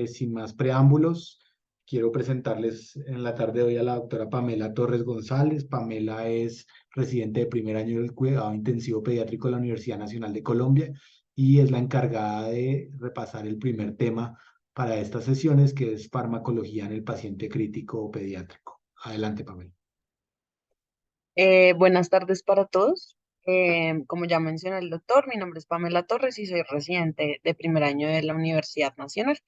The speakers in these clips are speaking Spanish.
Sin más preámbulos, quiero presentarles en la tarde de hoy a la doctora Pamela Torres González. Pamela es residente de primer año del cuidado intensivo pediátrico de la Universidad Nacional de Colombia y es la encargada de repasar el primer tema para estas sesiones, que es farmacología en el paciente crítico o pediátrico. Adelante, Pamela. Buenas tardes para todos. Como ya mencionó el doctor, mi nombre es Pamela Torres y soy residente de primer año de la Universidad Nacional.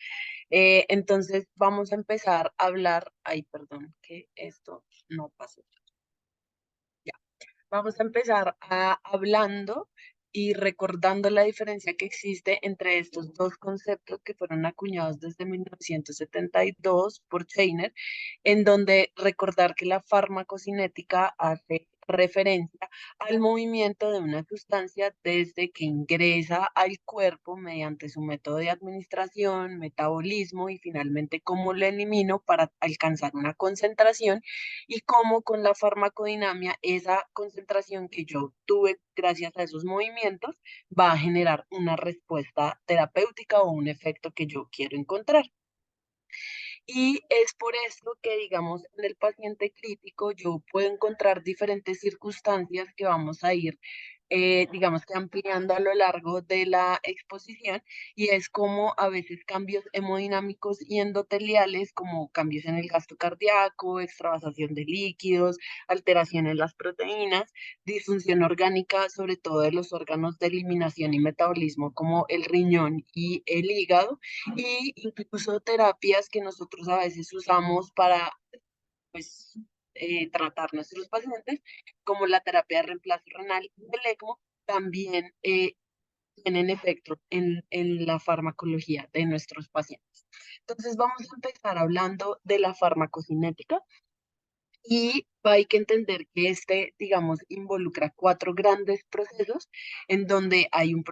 Entonces vamos a empezar a hablar, ay, perdón, que esto no pasó. Ya. Vamos a empezar hablando y recordando la diferencia que existe entre estos dos conceptos que fueron acuñados desde 1972 por Scheiner, en donde recordar que la farmacocinética hace referencia al movimiento de una sustancia desde que ingresa al cuerpo mediante su método de administración, metabolismo y finalmente cómo lo elimino para alcanzar una concentración y cómo con la farmacodinamia esa concentración que yo tuve gracias a esos movimientos va a generar una respuesta terapéutica o un efecto que yo quiero encontrar. Y es por eso que, digamos, en el paciente crítico yo puedo encontrar diferentes circunstancias que vamos a ir, digamos que ampliando a lo largo de la exposición, y es como a veces cambios hemodinámicos y endoteliales, como cambios en el gasto cardíaco, extravasación de líquidos, alteración en las proteínas, disfunción orgánica, sobre todo de los órganos de eliminación y metabolismo, como el riñón y el hígado y incluso terapias que nosotros a veces usamos para, pues, tratar nuestros pacientes, como la terapia de reemplazo renal y el ECMO, también tienen efecto en la farmacología de nuestros pacientes. Entonces vamos a empezar hablando de la farmacocinética. Y hay que entender que este, digamos, involucra cuatro grandes procesos, en donde hay un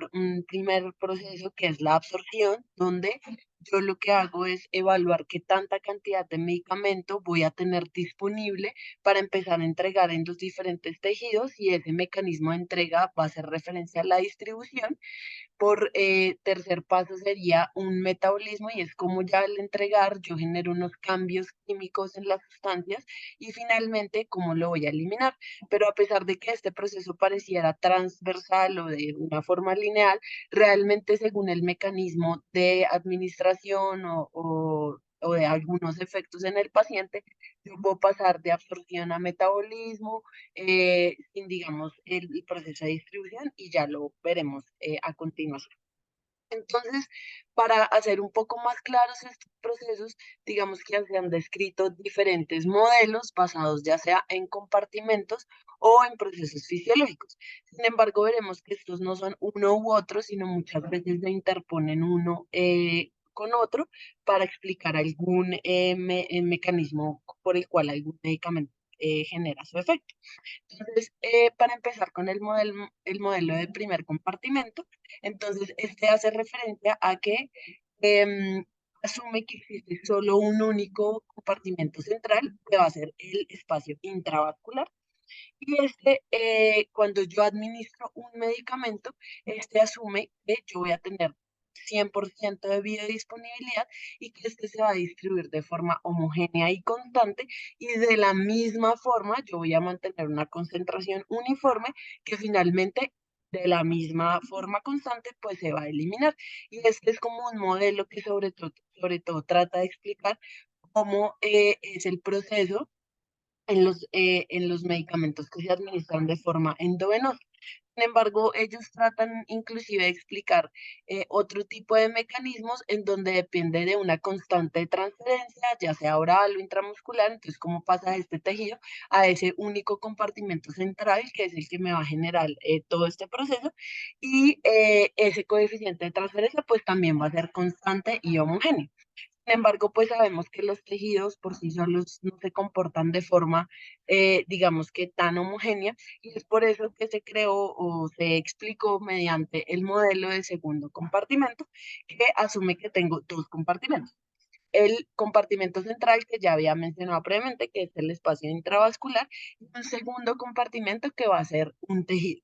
primer proceso que es la absorción, donde yo lo que hago es evaluar qué tanta cantidad de medicamento voy a tener disponible para empezar a entregar en los diferentes tejidos, y ese mecanismo de entrega va a hacer referencia a la distribución. Por tercer paso sería un metabolismo, y es como ya al entregar yo genero unos cambios químicos en las sustancias, y finalmente cómo lo voy a eliminar. Pero a pesar de que este proceso pareciera transversal o de una forma lineal, realmente según el mecanismo de administración o de algunos efectos en el paciente, yo puedo pasar de absorción a metabolismo, sin, digamos, el proceso de distribución, y ya lo veremos a continuación. Entonces, para hacer un poco más claros estos procesos, digamos que se han descrito diferentes modelos basados ya sea en compartimentos o en procesos fisiológicos. Sin embargo, veremos que estos no son uno u otro, sino muchas veces se interponen uno con otro para explicar algún mecanismo por el cual algún medicamento genera su efecto. Entonces, para empezar con el modelo de primer compartimento, entonces este hace referencia a que em, asume que existe solo un único compartimento central, que va a ser el espacio intravascular. Y este, cuando yo administro un medicamento, este asume que yo voy a tener 100% de biodisponibilidad y que este se va a distribuir de forma homogénea y constante, y de la misma forma yo voy a mantener una concentración uniforme que finalmente de la misma forma constante pues se va a eliminar. Y este es como un modelo que sobre todo trata de explicar cómo es el proceso en los medicamentos que se administran de forma endovenosa. Sin embargo, ellos tratan inclusive de explicar otro tipo de mecanismos en donde depende de una constante de transferencia, ya sea oral o intramuscular. Entonces, cómo pasa de este tejido a ese único compartimento central, que es el que me va a generar todo este proceso. Y ese coeficiente de transferencia, pues también va a ser constante y homogéneo. Sin embargo, pues sabemos que los tejidos por sí solos no se comportan de forma, digamos que tan homogénea, y es por eso que se creó o se explicó mediante el modelo de segundo compartimento, que asume que tengo dos compartimentos. El compartimento central, que ya había mencionado previamente, que es el espacio intravascular, y un segundo compartimento que va a ser un tejido.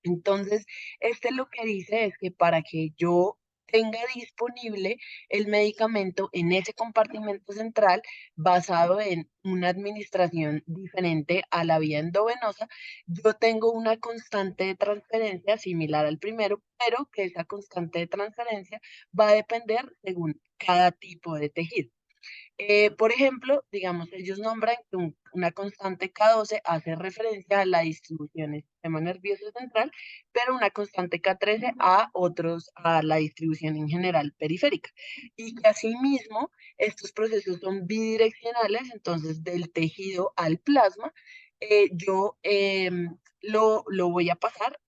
Entonces, este lo que dice es que para que yo tenga disponible el medicamento en ese compartimento central basado en una administración diferente a la vía endovenosa, yo tengo una constante de transferencia similar al primero, pero que esa constante de transferencia va a depender según cada tipo de tejido. Por ejemplo, digamos, ellos nombran que una constante K12 hace referencia a la distribución del sistema nervioso central, pero una constante K13 a otros, a la distribución en general periférica. Y que asimismo, estos procesos son bidireccionales, entonces del tejido al plasma, yo lo voy a pasar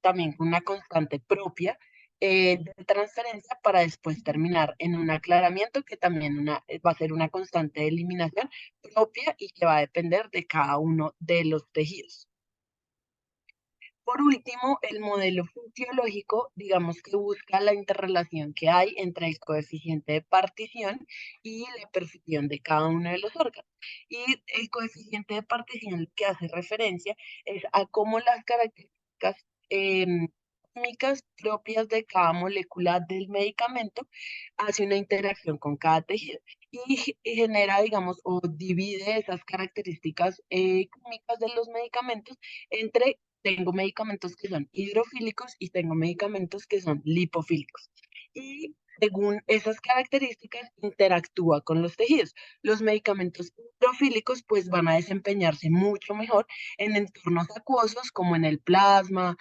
también con una constante propia de transferencia para después terminar en un aclaramiento que también va a ser una constante de eliminación propia y que va a depender de cada uno de los tejidos. Por último, el modelo fisiológico, digamos que busca la interrelación que hay entre el coeficiente de partición y la perfusión de cada uno de los órganos. Y el coeficiente de partición que hace referencia es a cómo las características químicas propias de cada molécula del medicamento hace una interacción con cada tejido y genera, digamos, o divide esas características químicas de los medicamentos entre tengo medicamentos que son hidrofílicos y tengo medicamentos que son lipofílicos. Y según esas características, interactúa con los tejidos. Los medicamentos hidrofílicos pues van a desempeñarse mucho mejor en entornos acuosos como en el plasma,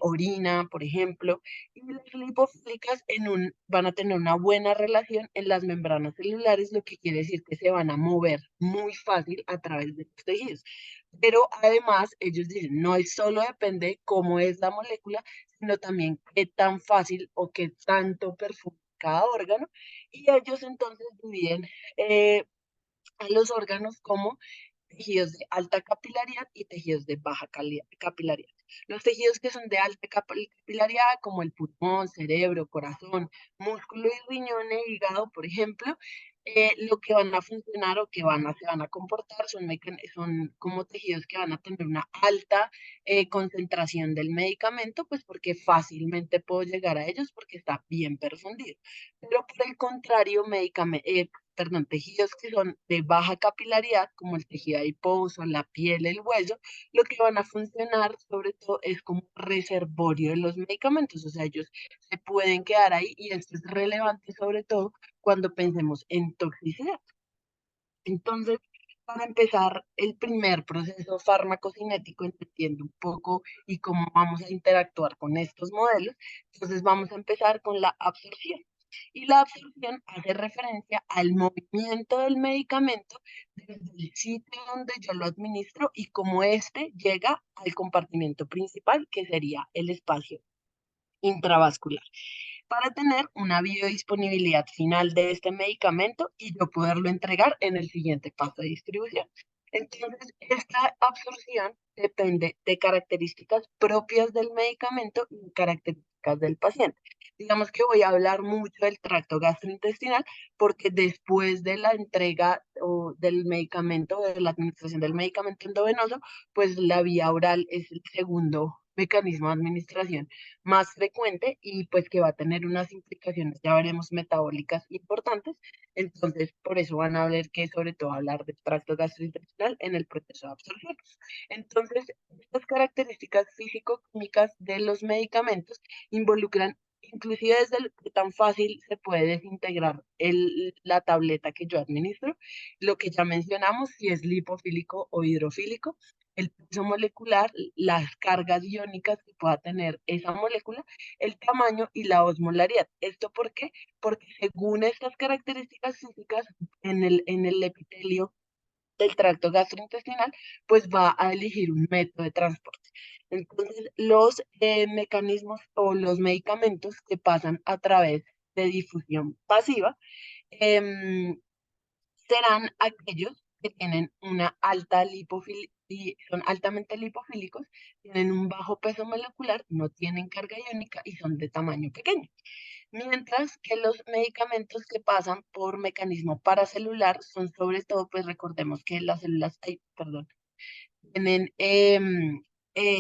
orina, por ejemplo, y las lipofílicas van a tener una buena relación en las membranas celulares, lo que quiere decir que se van a mover muy fácil a través de los tejidos. Pero además, ellos dicen, no es solo depende cómo es la molécula, sino también qué tan fácil o qué tanto perfume cada órgano. Y ellos entonces dividen eh, a los órganos como tejidos de alta capilaridad y tejidos de baja capilaridad. Los tejidos que son de alta capilaridad, como el pulmón, cerebro, corazón, músculo y riñones, hígado, por ejemplo, lo que van a funcionar o que se van a comportar son como tejidos que van a tener una alta concentración del medicamento, pues porque fácilmente puedo llegar a ellos porque está bien perfundido. Pero por el contrario, tejidos que son de baja capilaridad, como el tejido adiposo, la piel, el hueso, lo que van a funcionar sobre todo es como reservorio de los medicamentos, o sea, ellos se pueden quedar ahí y esto es relevante sobre todo cuando pensemos en toxicidad. Entonces, para empezar el primer proceso farmacocinético, entendiendo un poco y cómo vamos a interactuar con estos modelos, entonces vamos a empezar con la absorción. Y la absorción hace referencia al movimiento del medicamento desde el sitio donde yo lo administro y cómo éste llega al compartimento principal, que sería el espacio intravascular, para tener una biodisponibilidad final de este medicamento y yo poderlo entregar en el siguiente paso de distribución. Entonces, esta absorción depende de características propias del medicamento y características del paciente. Digamos que voy a hablar mucho del tracto gastrointestinal porque después de la entrega o del medicamento, de la administración del medicamento endovenoso, pues la vía oral es el segundo mecanismo de administración más frecuente y pues que va a tener unas implicaciones, ya veremos, metabólicas importantes. Entonces, por eso van a ver que sobre todo hablar del tracto gastrointestinal en el proceso de absorción. Entonces, estas características físico-químicas de los medicamentos involucran inclusive desde qué tan fácil se puede desintegrar la tableta que yo administro, lo que ya mencionamos, si es lipofílico o hidrofílico, el peso molecular, las cargas iónicas que pueda tener esa molécula, el tamaño y la osmolaridad. ¿Esto por qué? Porque según estas características físicas en el epitelio del tracto gastrointestinal, pues va a elegir un método de transporte. Entonces, los mecanismos o los medicamentos que pasan a través de difusión pasiva, em, serán aquellos que tienen una alta lipofilia y son altamente lipofílicos, tienen un bajo peso molecular, no tienen carga iónica y son de tamaño pequeño. Mientras que los medicamentos que pasan por mecanismo paracelular son sobre todo, pues recordemos que las células, ay, perdón, tienen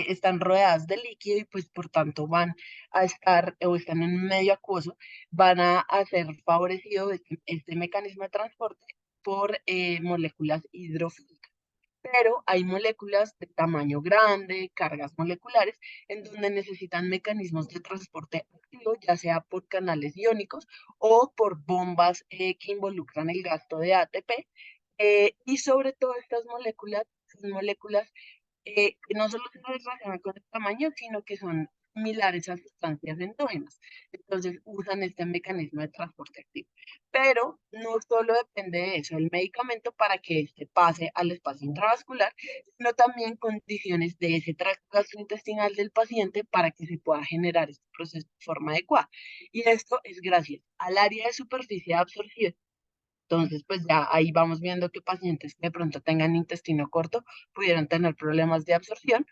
están rodeadas de líquido y pues por tanto van a estar o están en un medio acuoso, van a ser favorecido este mecanismo de transporte por moléculas hidrofílicas. Pero hay moléculas de tamaño grande, cargas moleculares, en donde necesitan mecanismos de transporte activo, ya sea por canales iónicos o por bombas que involucran el gasto de ATP. Y sobre todo estas moléculas son moléculas que no solo se relacionan con el tamaño, sino que son similares a sustancias endógenas. Entonces usan este mecanismo de transporte activo. Pero no solo depende de eso el medicamento para que este pase al espacio intravascular, sino también condiciones de ese tracto gastrointestinal del paciente para que se pueda generar este proceso de forma adecuada. Y esto es gracias al área de superficie absorción. Entonces, pues ya ahí vamos viendo que pacientes que de pronto tengan intestino corto pudieran tener problemas de absorción.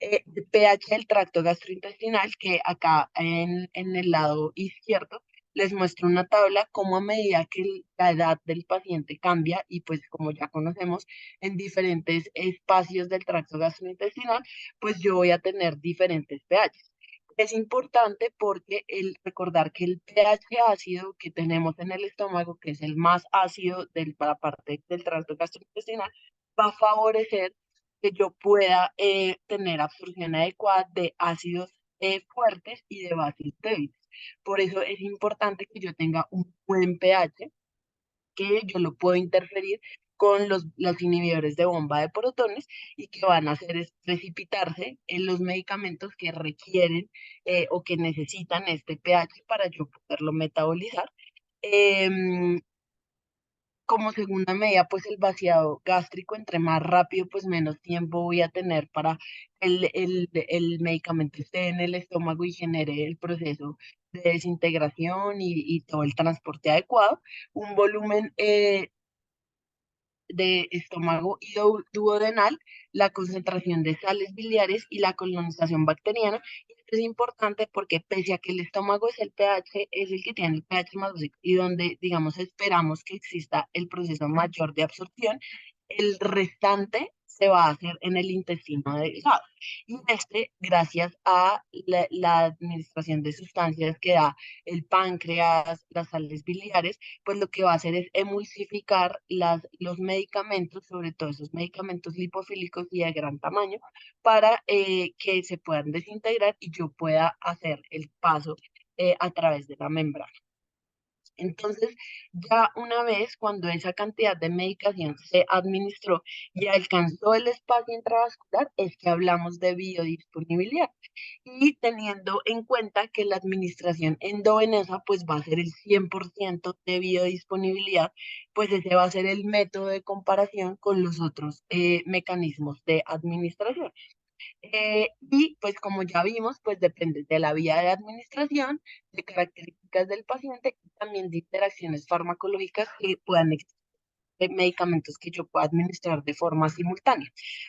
El pH del tracto gastrointestinal, que acá en el lado izquierdo les muestro una tabla como a medida que la edad del paciente cambia y pues como ya conocemos en diferentes espacios del tracto gastrointestinal, pues yo voy a tener diferentes pHs. Es importante porque recordar que el pH ácido que tenemos en el estómago, que es el más ácido de la parte del tracto gastrointestinal, va a favorecer que yo pueda tener absorción adecuada de ácidos fuertes y de bases débiles. Por eso es importante que yo tenga un buen pH, que yo lo puedo interferir con los inhibidores de bomba de protones y que van a hacer es precipitarse en los medicamentos que requieren o que necesitan este pH para yo poderlo metabolizar. Em, Como segunda medida, pues el vaciado gástrico, entre más rápido, pues menos tiempo voy a tener para el medicamento esté en el estómago y genere el proceso de desintegración y todo el transporte adecuado. Un volumen de estómago y duodenal, la concentración de sales biliares y la colonización bacteriana. Y esto es importante porque pese a que el estómago es el pH, es el que tiene el pH más básico y donde, digamos, esperamos que exista el proceso mayor de absorción, el restante se va a hacer en el intestino delgado. Y este, gracias a la administración de sustancias que da el páncreas, las sales biliares, pues lo que va a hacer es emulsificar los medicamentos, sobre todo esos medicamentos lipofílicos y de gran tamaño, para que se puedan desintegrar y yo pueda hacer el paso a través de la membrana. Entonces, ya una vez cuando esa cantidad de medicación se administró y alcanzó el espacio intravascular, es que hablamos de biodisponibilidad. Y teniendo en cuenta que la administración endovenosa pues va a ser el 100% de biodisponibilidad, pues ese va a ser el método de comparación con los otros mecanismos de administración. Y pues como ya vimos, pues depende de la vía de administración, de características del paciente y también de interacciones farmacológicas que puedan existir, de medicamentos que yo pueda administrar de forma simultánea.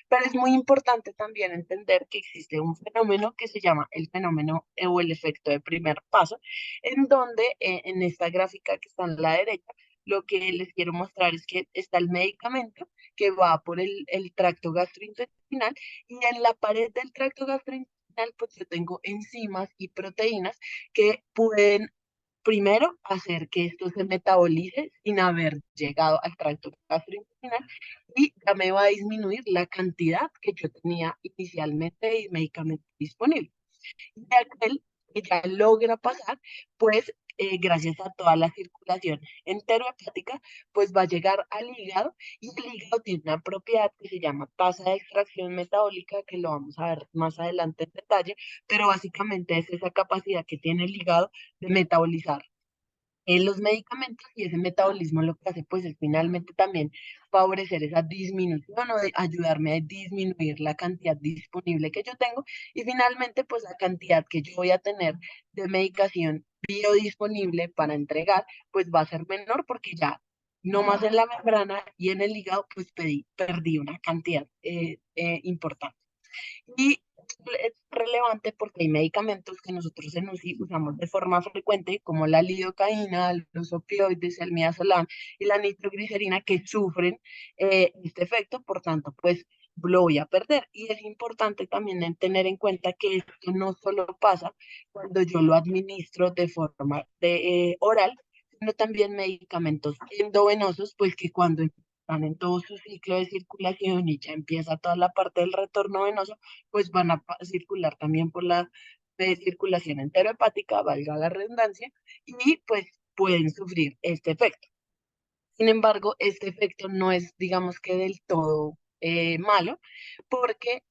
Pero es muy importante también entender que existe un fenómeno que se llama el fenómeno o el efecto de primer paso, en donde en esta gráfica que está en la derecha, lo que les quiero mostrar es que está el medicamento que va por el tracto gastrointestinal y en la pared del tracto gastrointestinal pues yo tengo enzimas y proteínas que pueden primero hacer que esto se metabolice sin haber llegado al tracto gastrointestinal y ya me va a disminuir la cantidad que yo tenía inicialmente de medicamento disponible. Y aquel que ya logra pasar, pues gracias a toda la circulación enterohepática, pues va a llegar al hígado y el hígado tiene una propiedad que se llama tasa de extracción metabólica, que lo vamos a ver más adelante en detalle, pero básicamente es esa capacidad que tiene el hígado de metabolizar en los medicamentos y ese metabolismo lo que hace pues es finalmente también favorecer esa disminución o de ayudarme a disminuir la cantidad disponible que yo tengo y finalmente pues la cantidad que yo voy a tener de medicación biodisponible para entregar pues va a ser menor porque ya no más en la membrana y en el hígado pues perdí una cantidad importante. Y es relevante porque hay medicamentos que nosotros en UCI usamos de forma frecuente, como la lidocaína, los opioides, el midazolam y la nitroglicerina, que sufren este efecto. Por tanto, pues lo voy a perder. Y es importante también tener en cuenta que esto no solo pasa cuando yo lo administro de forma oral, sino también medicamentos endovenosos, pues que cuando están en todo su ciclo de circulación y ya empieza toda la parte del retorno venoso, pues van a circular también por la circulación enterohepática, valga la redundancia, y pues pueden sufrir este efecto. Sin embargo, este efecto no es, digamos que del todo malo, porque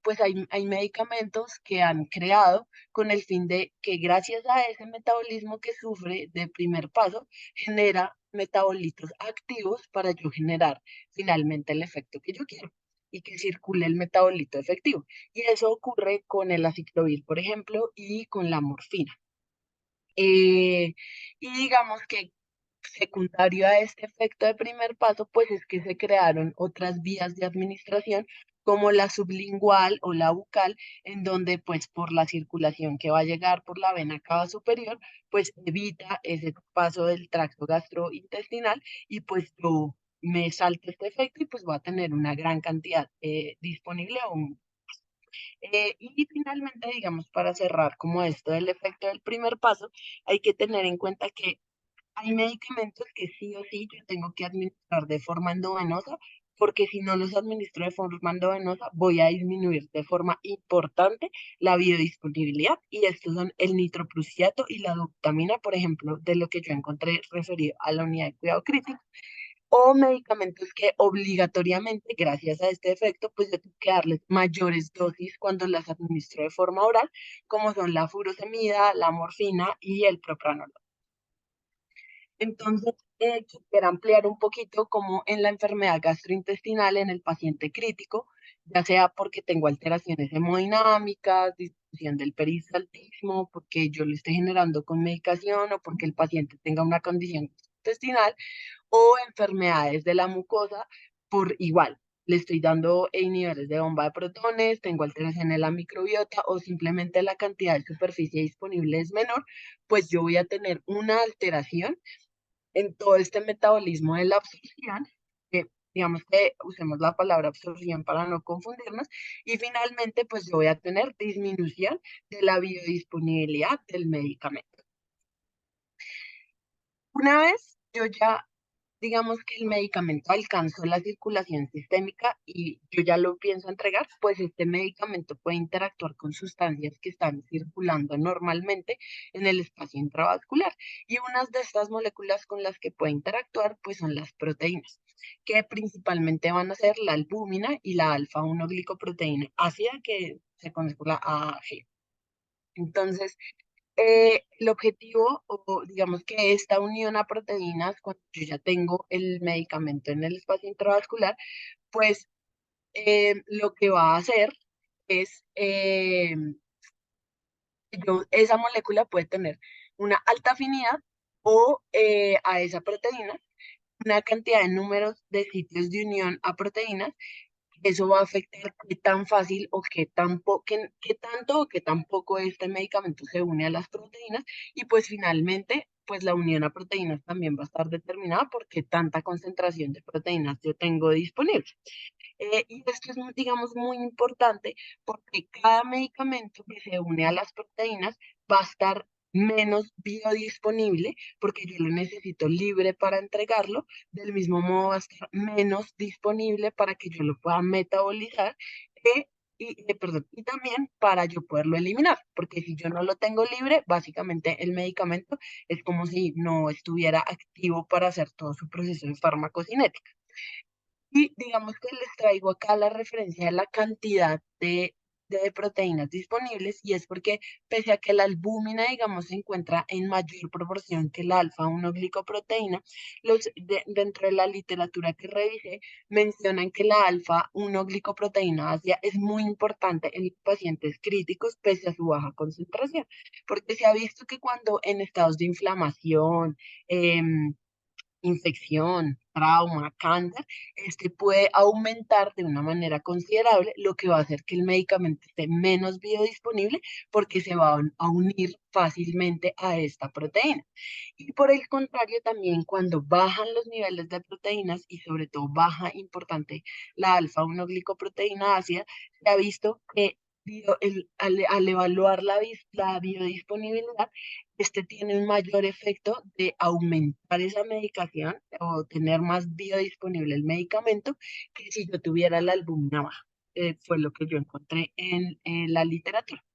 pues hay medicamentos que han creado con el fin de que gracias a ese metabolismo que sufre de primer paso, genera metabolitos activos para yo generar finalmente el efecto que yo quiero y que circule el metabolito efectivo. Y eso ocurre con el aciclovir, por ejemplo, y con la morfina. Eh, y digamos que secundario a este efecto de primer paso, pues es que se crearon otras vías de administración como la sublingual o la bucal, en donde pues por la circulación que va a llegar por la vena cava superior, pues evita ese paso del tracto gastrointestinal y pues yo me salto este efecto y pues voy a tener una gran cantidad disponible y finalmente, digamos, para cerrar como esto del efecto del primer paso, hay que tener en cuenta que hay medicamentos que sí o sí yo tengo que administrar de forma endovenosa, porque si no los administro de forma endovenosa, voy a disminuir de forma importante la biodisponibilidad. Y estos son el nitroprusiato y la dopamina, por ejemplo, de lo que yo encontré referido a la unidad de cuidado crítico o medicamentos que obligatoriamente, gracias a este efecto, pues yo tengo que darles mayores dosis cuando las administro de forma oral, como son la furosemida, la morfina y el propranolol. Entonces, quisiera ampliar un poquito como en la enfermedad gastrointestinal en el paciente crítico, ya sea porque tengo alteraciones hemodinámicas, disminución del peristaltismo, porque yo lo esté generando con medicación o porque el paciente tenga una condición intestinal o enfermedades de la mucosa por igual. Le estoy dando inhibidores de bomba de protones, tengo alteración en la microbiota o simplemente la cantidad de superficie disponible es menor, pues yo voy a tener una alteración en todo este metabolismo de la absorción, que digamos que usemos la palabra absorción para no confundirnos, y finalmente pues yo voy a tener disminución de la biodisponibilidad del medicamento. Una vez yo ya, digamos que el medicamento alcanzó la circulación sistémica y yo ya lo pienso entregar, pues este medicamento puede interactuar con sustancias que están circulando normalmente en el espacio intravascular. Y unas de estas moléculas con las que puede interactuar, pues son las proteínas, que principalmente van a ser la albúmina y la alfa-1 glicoproteína ácida, que se conoce por la AAG. Entonces, el objetivo, o digamos que esta unión a proteínas, cuando yo ya tengo el medicamento en el espacio intravascular, pues lo que va a hacer es, esa molécula puede tener una alta afinidad o a esa proteína, una cantidad de números de sitios de unión a proteínas. Eso va a afectar qué tan fácil o qué tanto o qué tan poco este medicamento se une a las proteínas y pues finalmente pues la unión a proteínas también va a estar determinada por qué tanta concentración de proteínas yo tengo disponible. Y esto es, digamos, muy importante porque cada medicamento que se une a las proteínas va a estar menos biodisponible porque yo lo necesito libre para entregarlo, del mismo modo va a estar menos disponible para que yo lo pueda metabolizar perdón, y también para yo poderlo eliminar, porque si yo no lo tengo libre, básicamente el medicamento es como si no estuviera activo para hacer todo su proceso de farmacocinética. Y digamos que les traigo acá la referencia de la cantidad de proteínas disponibles y es porque pese a que la albúmina, digamos, se encuentra en mayor proporción que la alfa-1 glicoproteína, dentro de la literatura que revisé mencionan que la alfa-1 glicoproteína ácida es muy importante en los pacientes críticos pese a su baja concentración, porque se ha visto que cuando en estados de inflamación, em, infección, trauma, cáncer, este puede aumentar de una manera considerable, lo que va a hacer que el medicamento esté menos biodisponible porque se va a unir fácilmente a esta proteína. Y por el contrario, también cuando bajan los niveles de proteínas y sobre todo baja importante la alfa-1 glicoproteína ácida, se ha visto que al evaluar la biodisponibilidad, este tiene un mayor efecto de aumentar esa medicación o tener más biodisponible el medicamento que si yo tuviera la albúmina baja. Fue lo que yo encontré en la literatura.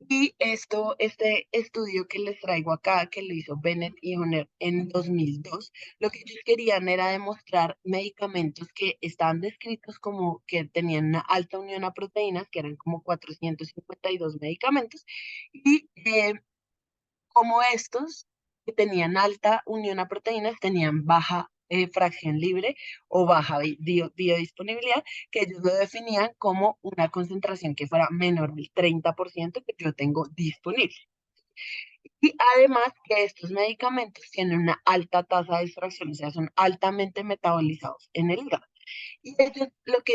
Y este estudio que les traigo acá, que lo hizo Bennett y Honor en 2002, lo que ellos querían era demostrar medicamentos que estaban descritos como que tenían una alta unión a proteínas, que eran como 452 medicamentos, y como estos que tenían alta unión a proteínas tenían baja fracción libre o baja biodisponibilidad, que ellos lo definían como una concentración que fuera menor del 30% que yo tengo disponible. Y además que estos medicamentos tienen una alta tasa de extracción, o sea, son altamente metabolizados en el hígado. Y ellos lo que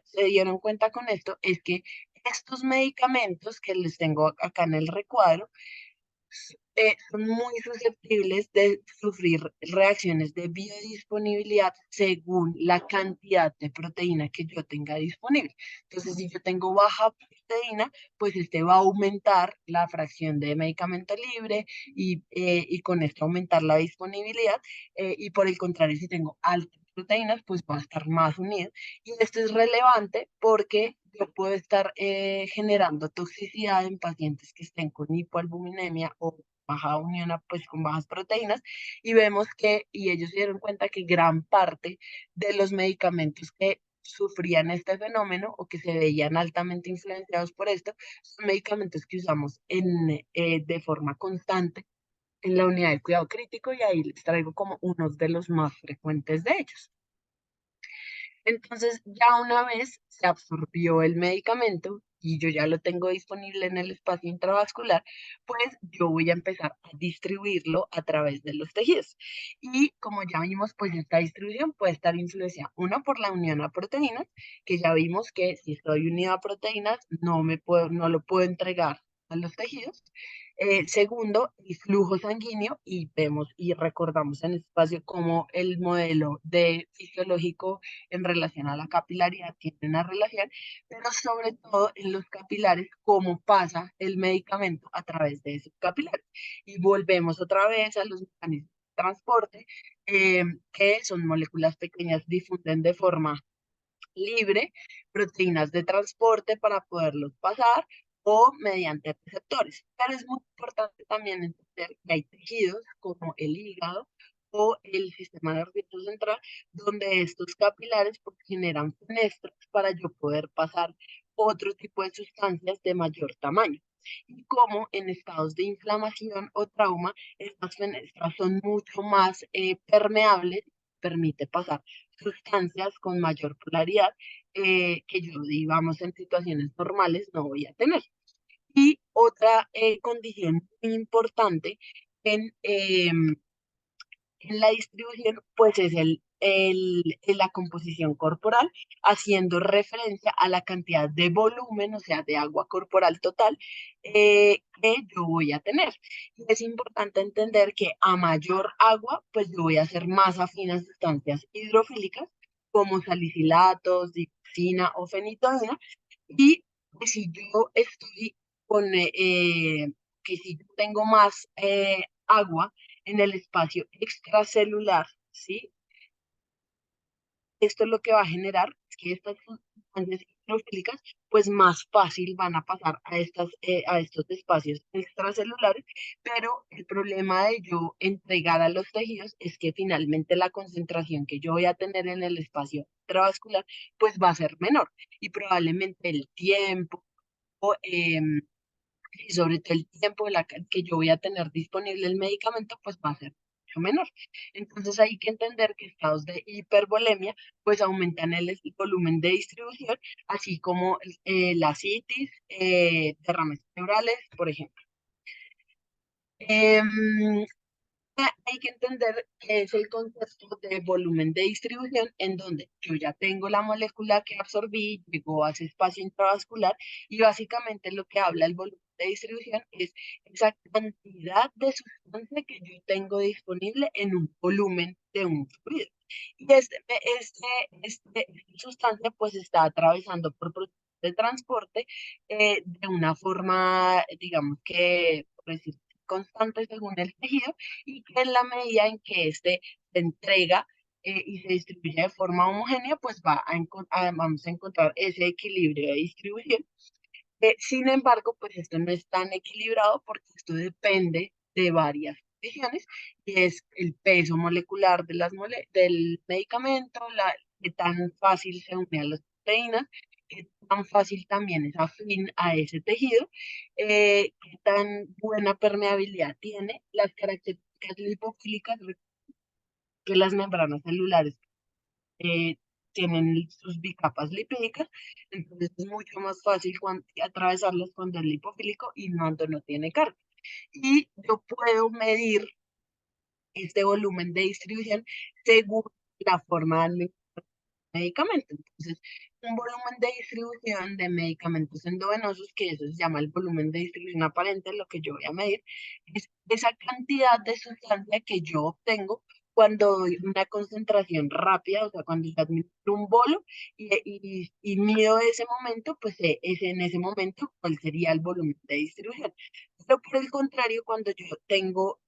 se dieron cuenta con esto es que estos medicamentos que les tengo acá en el recuadro, son muy susceptibles de sufrir reacciones de biodisponibilidad según la cantidad de proteína que yo tenga disponible. Entonces, si yo tengo baja proteína, pues este va a aumentar la fracción de medicamento libre y con esto aumentar la disponibilidad. Y por el contrario, si tengo altas proteínas, pues va a estar más unido. Y esto es relevante porque yo puedo estar generando toxicidad en pacientes que estén con hipoalbuminemia o baja unión pues con bajas proteínas, y vemos que, y ellos se dieron cuenta que gran parte de los medicamentos que sufrían este fenómeno o que se veían altamente influenciados por esto, son medicamentos que usamos de forma constante en la unidad de cuidado crítico, y ahí les traigo como unos de los más frecuentes de ellos. Entonces, ya una vez se absorbió el medicamento y yo ya lo tengo disponible en el espacio intravascular, pues yo voy a empezar a distribuirlo a través de los tejidos. Y como ya vimos, pues esta distribución puede estar influenciada, una por la unión a proteínas, que ya vimos que si estoy unido a proteínas, no lo puedo entregar a los tejidos. Segundo, el flujo sanguíneo, y vemos y recordamos en el espacio cómo el modelo de fisiológico en relación a la capilaridad tiene una relación, pero sobre todo en los capilares, cómo pasa el medicamento a través de esos capilares. Y volvemos otra vez a los mecanismos de transporte, que son moléculas pequeñas, difunden de forma libre proteínas de transporte para poderlos pasar o mediante receptores. Pero es muy importante también entender que hay tejidos como el hígado o el sistema nervioso central, donde estos capilares pues, generan fenestras para yo poder pasar otro tipo de sustancias de mayor tamaño. Y como en estados de inflamación o trauma, estas fenestras son mucho más permeables, permite pasar sustancias con mayor polaridad que yo, digamos, en situaciones normales no voy a tener. Y otra condición muy importante en, en la distribución, pues es la composición corporal, haciendo referencia a la cantidad de volumen, o sea, de agua corporal total que yo voy a tener. Y es importante entender que a mayor agua, pues yo voy a hacer más afinas sustancias hidrofílicas, como salicilatos, dioxina o fenitoína, y que si yo estoy con, que si yo tengo más agua, en el espacio extracelular, ¿sí? Esto lo que va a generar es que estas sustancias hidrofílicas, pues más fácil van a pasar a estos espacios extracelulares, pero el problema de yo entregar a los tejidos es que finalmente la concentración que yo voy a tener en el espacio intravascular, pues va a ser menor y probablemente el tiempo y sobre todo el tiempo que yo voy a tener disponible el medicamento, pues va a ser mucho menor. Entonces hay que entender que estados de hipervolemia, pues aumentan el volumen de distribución, así como la citis, derrames cerebrales, por ejemplo. Em, Hay que entender que es el concepto de volumen de distribución en donde yo ya tengo la molécula que absorbí, llegó a ese espacio intravascular y básicamente lo que habla el volumen de distribución es esa cantidad de sustancia que yo tengo disponible en un volumen de un fluido. Y esta sustancia pues está atravesando por procesos de transporte de una forma, digamos que, por decir, constante según el tejido y que en la medida en que éste se entrega y se distribuye de forma homogénea, pues vamos a encontrar ese equilibrio de distribución. Sin embargo, pues esto no es tan equilibrado porque esto depende de varias condiciones y es el peso molecular de del medicamento, qué tan fácil se une a las proteínas, qué tan fácil también es afín a ese tejido, qué tan buena permeabilidad tiene, las características lipofílicas, que las membranas celulares eh, tienen sus bicapas lipídicas, entonces es mucho más fácil atravesarlas cuando es lipofílico y cuando no tiene carga. Y yo puedo medir este volumen de distribución según la forma del medicamento. Entonces, un volumen de distribución de medicamentos endovenosos, que eso se llama el volumen de distribución aparente, lo que yo voy a medir, es esa cantidad de sustancia que yo obtengo cuando doy una concentración rápida, o sea, cuando yo administro un bolo y mido ese momento, pues es en ese momento cuál sería el volumen de distribución. Pero por el contrario, cuando yo tengo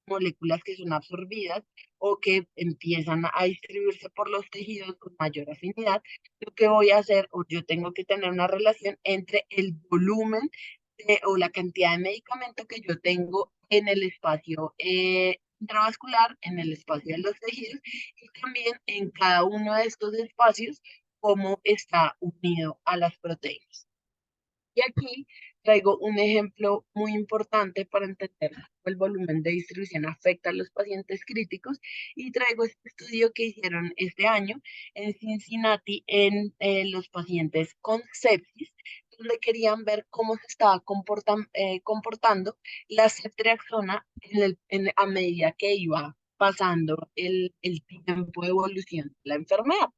moléculas que son absorbidas, o que empiezan a distribuirse por los tejidos con mayor afinidad, lo que voy a hacer, o yo tengo que tener una relación entre el volumen o la cantidad de medicamento que yo tengo en el espacio intravascular, en el espacio de los tejidos, y también en cada uno de estos espacios, cómo está unido a las proteínas. Y aquí traigo un ejemplo muy importante para entender cómo el volumen de distribución afecta a los pacientes críticos y traigo este estudio que hicieron este año en Cincinnati en los pacientes con sepsis, donde querían ver cómo se estaba comportando la ceftriaxona a medida que iba pasando el tiempo de evolución de la enfermedad.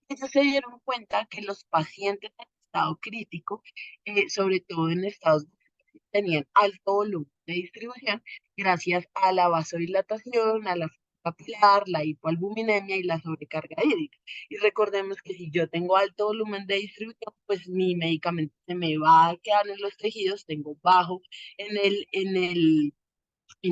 Ellos se dieron cuenta que los pacientes en estado crítico, sobre todo en estados tenían alto volumen de distribución gracias a la vasodilatación, a la capilar, la hipoalbuminemia y la sobrecarga hídrica. Y recordemos que si yo tengo alto volumen de distribución, pues mi medicamento se me va a quedar en los tejidos, tengo bajo en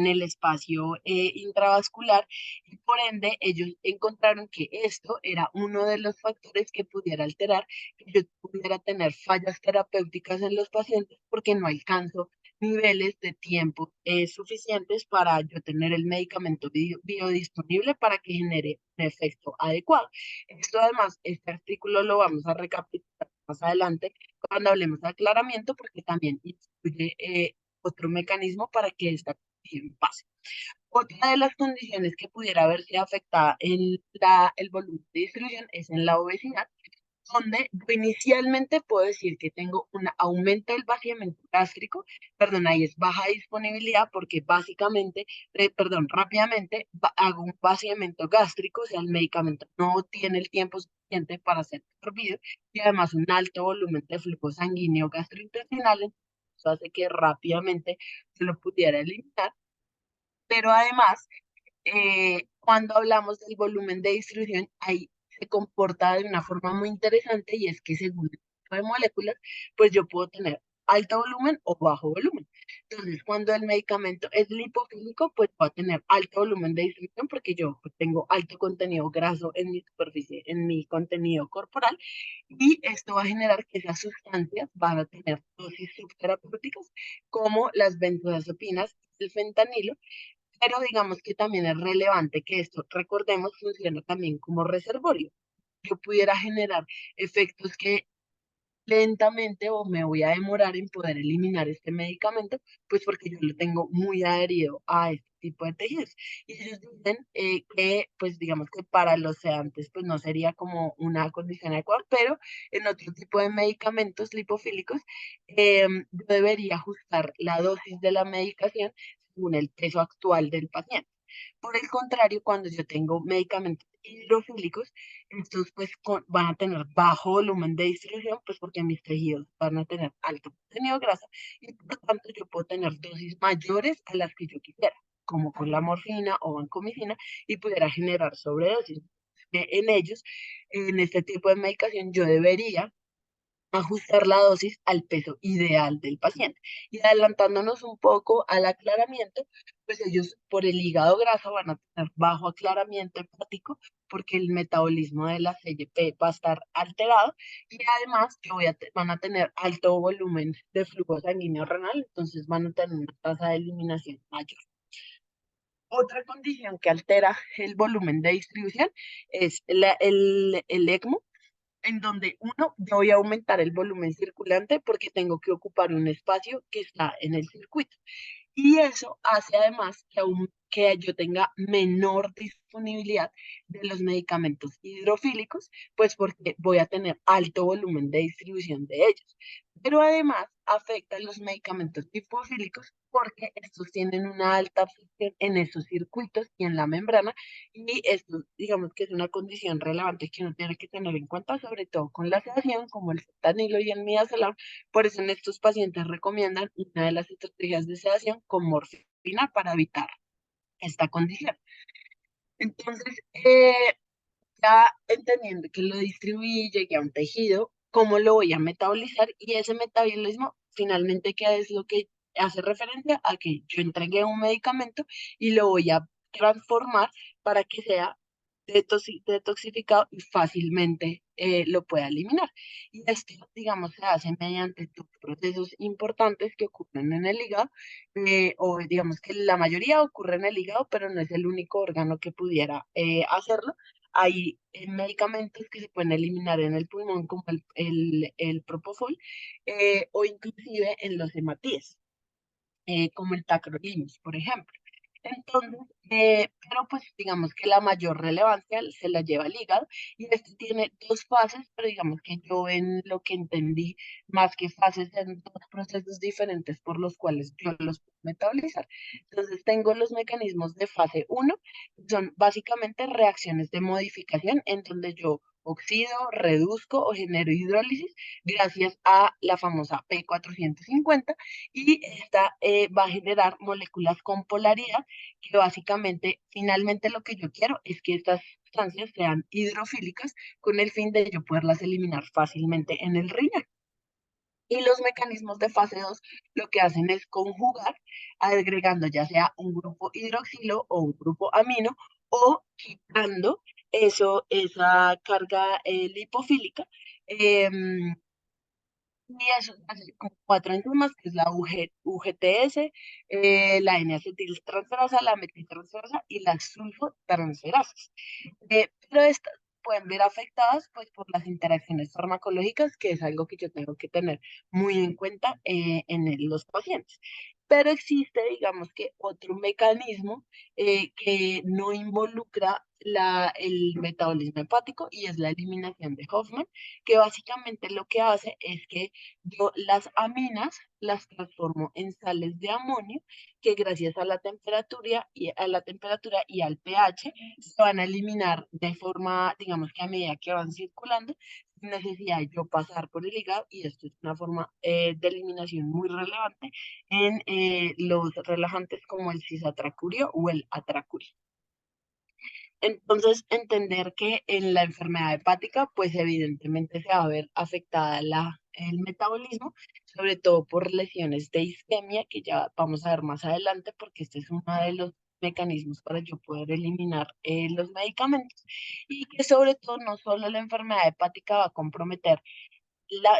el espacio intravascular y por ende ellos encontraron que esto era uno de los factores que pudiera alterar que yo pudiera tener fallas terapéuticas en los pacientes porque no alcanzo niveles de tiempo suficientes para yo tener el medicamento biodisponible para que genere un efecto adecuado. Esto además, este artículo lo vamos a recapitular más adelante cuando hablemos de aclaramiento porque también incluye otro mecanismo para que esta pase. Otra de las condiciones que pudiera verse afectada en el volumen de distribución es en la obesidad, donde yo inicialmente puedo decir que tengo un aumento del vaciamiento gástrico, perdón, ahí es baja disponibilidad porque básicamente, rápidamente hago un vaciamiento gástrico, o sea, el medicamento no tiene el tiempo suficiente para ser absorbido y además un alto volumen de flujo sanguíneo gastrointestinal, eso hace que rápidamente se lo pudiera eliminar, pero además cuando hablamos del volumen de distribución, ahí se comporta de una forma muy interesante y es que según el tipo de moléculas, pues yo puedo tener alto volumen o bajo volumen. Entonces, cuando el medicamento es lipofílico, pues va a tener alto volumen de distribución porque yo pues, tengo alto contenido graso en mi superficie, en mi contenido corporal, y esto va a generar que esas sustancias van a tener dosis subterapéuticas como las benzodiazepinas y el fentanilo, pero digamos que también es relevante que esto, recordemos, funciona también como reservorio. Yo pudiera generar efectos que lentamente o me voy a demorar en poder eliminar este medicamento, pues porque yo lo tengo muy adherido a este tipo de tejidos. Y ellos dicen que, pues digamos que para los sedantes, pues no sería como una condición adecuada, pero en otro tipo de medicamentos lipofílicos, yo debería ajustar la dosis de la medicación según el peso actual del paciente. Por el contrario, cuando yo tengo medicamentos hidrofílicos, estos pues van a tener bajo volumen de distribución, pues porque mis tejidos van a tener alto contenido de grasa y por lo tanto yo puedo tener dosis mayores a las que yo quisiera, como con la morfina o vancomicina, y pudiera generar sobredosis. En ellos, en este tipo de medicación, yo debería ajustar la dosis al peso ideal del paciente. Y adelantándonos un poco al aclaramiento, pues ellos por el hígado graso van a tener bajo aclaramiento hepático porque el metabolismo de la CYP va a estar alterado y además van a tener alto volumen de flujo sanguíneo renal, entonces van a tener una tasa de eliminación mayor. Otra condición que altera el volumen de distribución es el ECMO, en donde uno, yo voy a aumentar el volumen circulante porque tengo que ocupar un espacio que está en el circuito. Y eso hace además que yo tenga menor disponibilidad de los medicamentos hidrofílicos, pues porque voy a tener alto volumen de distribución de ellos. Pero además afecta a los medicamentos lipofílicos porque estos tienen una alta absorción en esos circuitos y en la membrana y esto digamos que es una condición relevante que uno tiene que tener en cuenta, sobre todo con la sedación como el fentanilo y el midazolam. Por eso en estos pacientes recomiendan una de las estrategias de sedación con morfina para evitar esta condición. Entonces, ya entendiendo que lo distribuí, llegué a un tejido, ¿cómo lo voy a metabolizar? Y ese metabolismo, finalmente, ¿qué es lo que hace referencia a que yo entregué un medicamento y lo voy a transformar para que sea detoxificado y fácilmente lo pueda eliminar? Y esto, digamos, se hace mediante dos procesos importantes que ocurren en el hígado, o digamos que la mayoría ocurre en el hígado, pero no es el único órgano que pudiera hacerlo. Hay medicamentos que se pueden eliminar en el pulmón, como el propofol, o inclusive en los hematíes, como el tacrolimus, por ejemplo. Entonces, pero pues digamos que la mayor relevancia se la lleva el hígado y este tiene dos fases, pero digamos que yo en lo que entendí, más que fases, en dos procesos diferentes por los cuales yo los puedo metabolizar. Entonces, tengo los mecanismos de fase uno, que son básicamente reacciones de modificación en donde yo oxido, reduzco o genero hidrólisis gracias a la famosa P450 y esta va a generar moléculas con polaridad que básicamente, finalmente lo que yo quiero es que estas sustancias sean hidrofílicas con el fin de yo poderlas eliminar fácilmente en el riñón. Y los mecanismos de fase 2 lo que hacen es conjugar, agregando ya sea un grupo hidroxilo o un grupo amino, o quitando esa carga lipofílica. Y eso hace como cuatro enzimas, que es la UGTS, la N-acetiltransferasa, la metiltransferasa y la sulfotransferasas. Pero estas pueden ver afectadas pues, por las interacciones farmacológicas, que es algo que yo tengo que tener muy en cuenta los pacientes. Pero existe, digamos que otro mecanismo que no involucra el metabolismo hepático y es la eliminación de Hoffman, que básicamente lo que hace es que yo las aminas las transformo en sales de amonio que gracias a la temperatura y al pH se van a eliminar de forma, digamos que a medida que van circulando, sin necesidad de yo pasar por el hígado, y esto es una forma de eliminación muy relevante en los relajantes como el cisatracurio o el atracurio. Entonces, entender que en la enfermedad hepática, pues evidentemente se va a ver afectada el metabolismo, sobre todo por lesiones de isquemia, que ya vamos a ver más adelante, porque este es uno de los mecanismos para yo poder eliminar los medicamentos, y que sobre todo no solo la enfermedad hepática va a comprometer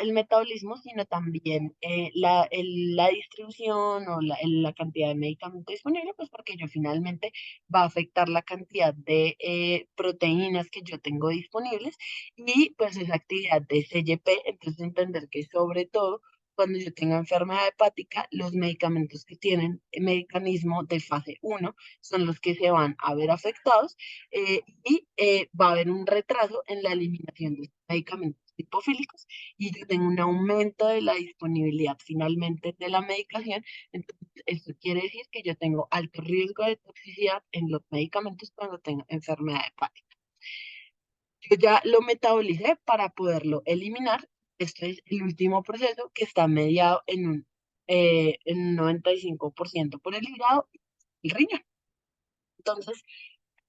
el metabolismo, sino también la distribución o la cantidad de medicamento disponible, pues porque yo finalmente va a afectar la cantidad de proteínas que yo tengo disponibles y pues esa actividad de CYP, entonces entender que sobre todo cuando yo tenga enfermedad hepática, los medicamentos que tienen mecanismo de fase uno son los que se van a ver afectados y va a haber un retraso en la eliminación de estos medicamentos lipofílicos y yo tengo un aumento de la disponibilidad finalmente de la medicación. Entonces, esto quiere decir que yo tengo alto riesgo de toxicidad en los medicamentos cuando tengo enfermedad hepática. Yo ya lo metabolicé para poderlo eliminar. Este es el último proceso que está mediado en un 95% por el hígado y el riñón. Entonces,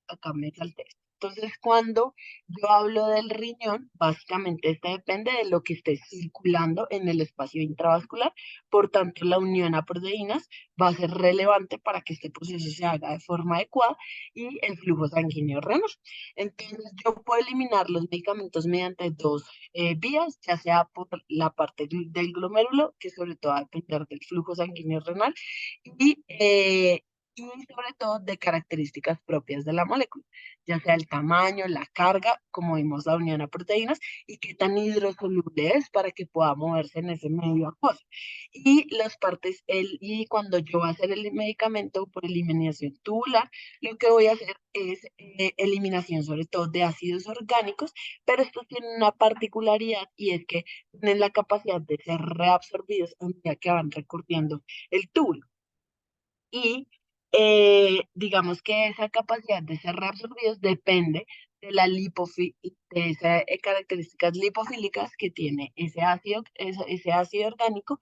acá me salté esto. Entonces, cuando yo hablo del riñón, básicamente este depende de lo que esté circulando en el espacio intravascular. Por tanto, la unión a proteínas va a ser relevante para que este proceso se haga de forma adecuada y el flujo sanguíneo renal. Entonces, yo puedo eliminar los medicamentos mediante dos vías, ya sea por la parte del glomérulo, que sobre todo va a depender del flujo sanguíneo renal, y, eh, y sobre todo de características propias de la molécula, ya sea el tamaño, la carga, como vimos la unión a proteínas, y qué tan hidrosoluble es para que pueda moverse en ese medio acuoso. Y las partes, y cuando yo voy a hacer el medicamento por eliminación tubular, lo que voy a hacer es eliminación sobre todo de ácidos orgánicos, pero estos tienen una particularidad y es que tienen la capacidad de ser reabsorbidos a medida que van recorriendo el túbulo. Y digamos que esa capacidad de ser reabsorbidos depende de de esas características lipofílicas que tiene ese ácido orgánico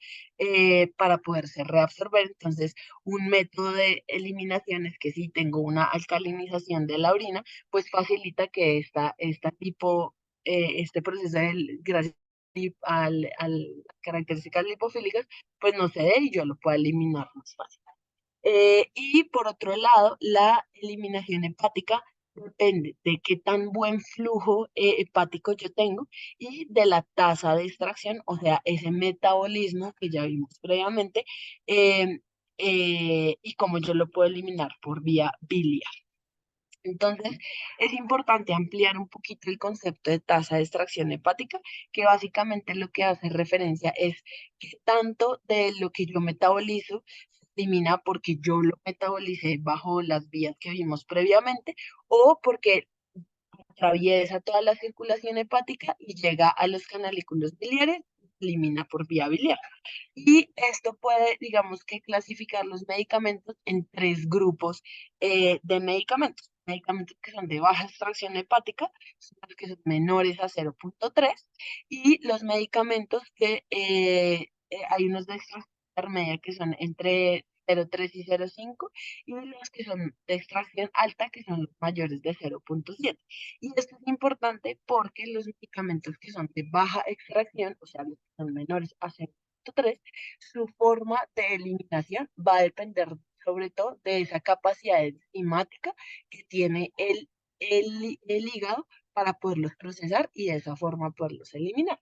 para poderse reabsorber. Entonces, un método de eliminación es que si tengo una alcalinización de la orina, pues facilita que este proceso gracias a las características lipofílicas, pues no se dé y yo lo pueda eliminar más fácil. Y por otro lado, la eliminación hepática depende de qué tan buen flujo hepático yo tengo y de la tasa de extracción, o sea, ese metabolismo que ya vimos previamente, eh, y cómo yo lo puedo eliminar por vía biliar. Entonces, es importante ampliar un poquito el concepto de tasa de extracción hepática, que básicamente lo que hace referencia es que tanto de lo que yo metabolizo se elimina porque yo lo metabolicé bajo las vías que vimos previamente o porque atraviesa toda la circulación hepática y llega a los canalículos biliares, se elimina por vía biliar. Y esto puede, digamos que clasificar los medicamentos en tres grupos de medicamentos. Medicamentos que son de baja extracción hepática, son los que son menores a 0,3, y los medicamentos que hay unos de extracción intermedia que son entre 0,3 y 0,5, y los que son de extracción alta que son los mayores de 0,7. Y esto es importante porque los medicamentos que son de baja extracción, o sea, los que son menores a 0,3, su forma de eliminación va a depender sobre todo de esa capacidad enzimática que tiene el hígado para poderlos procesar y de esa forma poderlos eliminar.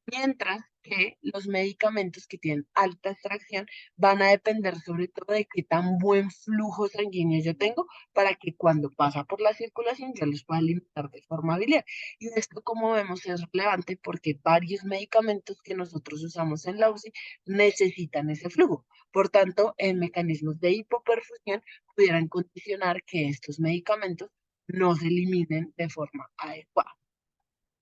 Mientras que los medicamentos que tienen alta extracción van a depender sobre todo de qué tan buen flujo sanguíneo yo tengo para que cuando pasa por la circulación yo los pueda eliminar de forma biliar. Y esto, como vemos, es relevante porque varios medicamentos que nosotros usamos en la UCI necesitan ese flujo. Por tanto, en mecanismos de hipoperfusión pudieran condicionar que estos medicamentos no se eliminen de forma adecuada.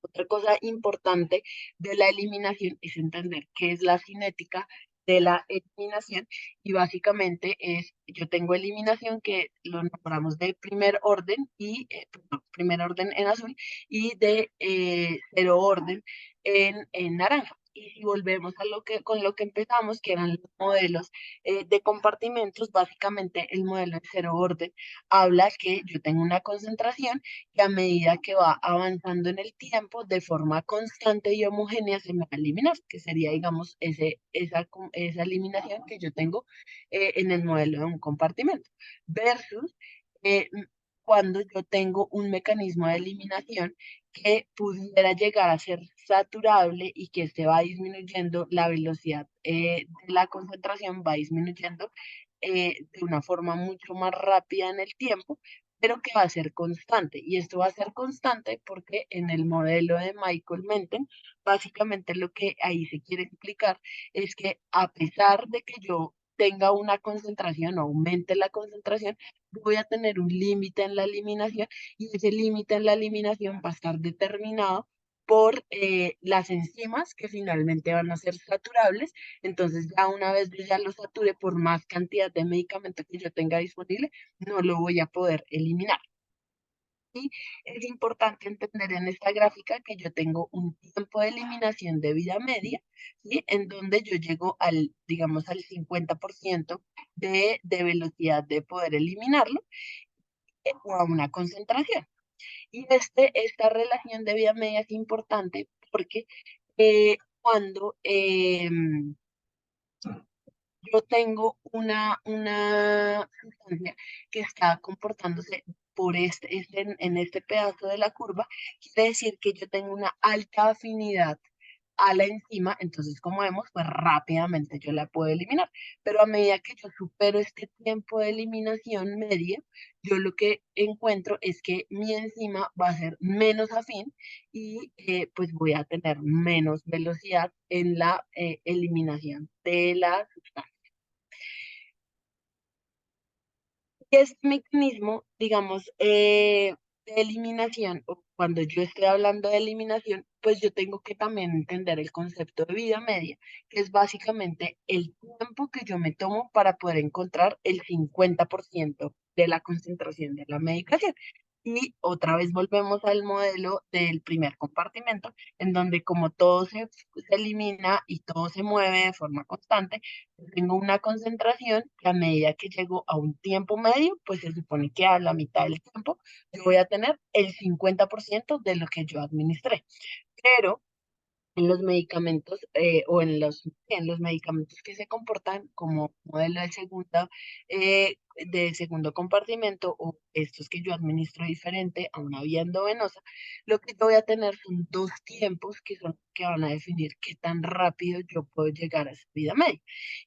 Otra cosa importante de la eliminación es entender qué es la cinética de la eliminación y básicamente es, yo tengo eliminación que lo nombramos de primer orden perdón, primer orden en azul y de cero orden en naranja. Y si volvemos a con lo que empezamos, que eran los modelos de compartimentos, básicamente el modelo de cero orden habla que yo tengo una concentración que a medida que va avanzando en el tiempo, de forma constante y homogénea, se me va a eliminar, que sería, digamos, esa eliminación que yo tengo en el modelo de un compartimento, versus cuando yo tengo un mecanismo de eliminación que pudiera llegar a ser saturable y que se va disminuyendo la velocidad de la concentración, va disminuyendo de una forma mucho más rápida en el tiempo, pero que va a ser constante. Y esto va a ser constante porque en el modelo de Michael Menten, básicamente lo que ahí se quiere explicar es que a pesar de que yo tenga una concentración o aumente la concentración, voy a tener un límite en la eliminación y ese límite en la eliminación va a estar determinado por las enzimas que finalmente van a ser saturables. Entonces ya una vez yo ya lo sature, por más cantidad de medicamento que yo tenga disponible, no lo voy a poder eliminar. Y es importante entender en esta gráfica que yo tengo un tiempo de eliminación de vida media, ¿sí? En donde yo llego al, digamos, al 50% de velocidad de poder eliminarlo, o a una concentración. Y esta relación de vida media es importante porque cuando yo tengo una sustancia que está comportándose por en este pedazo de la curva, quiere decir que yo tengo una alta afinidad a la enzima, entonces como vemos, pues rápidamente yo la puedo eliminar. Pero a medida que yo supero este tiempo de eliminación media, yo lo que encuentro es que mi enzima va a ser menos afín y pues voy a tener menos velocidad en la eliminación de la sustancia. Y este mecanismo, digamos, de eliminación, o cuando yo estoy hablando de eliminación, pues yo tengo que también entender el concepto de vida media, que es básicamente el tiempo que yo me tomo para poder encontrar el 50% de la concentración de la medicación. Y otra vez volvemos al modelo del primer compartimento, en donde como todo se elimina y todo se mueve de forma constante, tengo una concentración que a medida que llego a un tiempo medio, pues se supone que a la mitad del tiempo yo voy a tener el 50% de lo que yo administré. Pero en los medicamentos o en los medicamentos que se comportan como modelo de segundo compartimento, o estos que yo administro diferente a una vía endovenosa, lo que yo voy a tener son dos tiempos que son que van a definir qué tan rápido yo puedo llegar a esa vida media.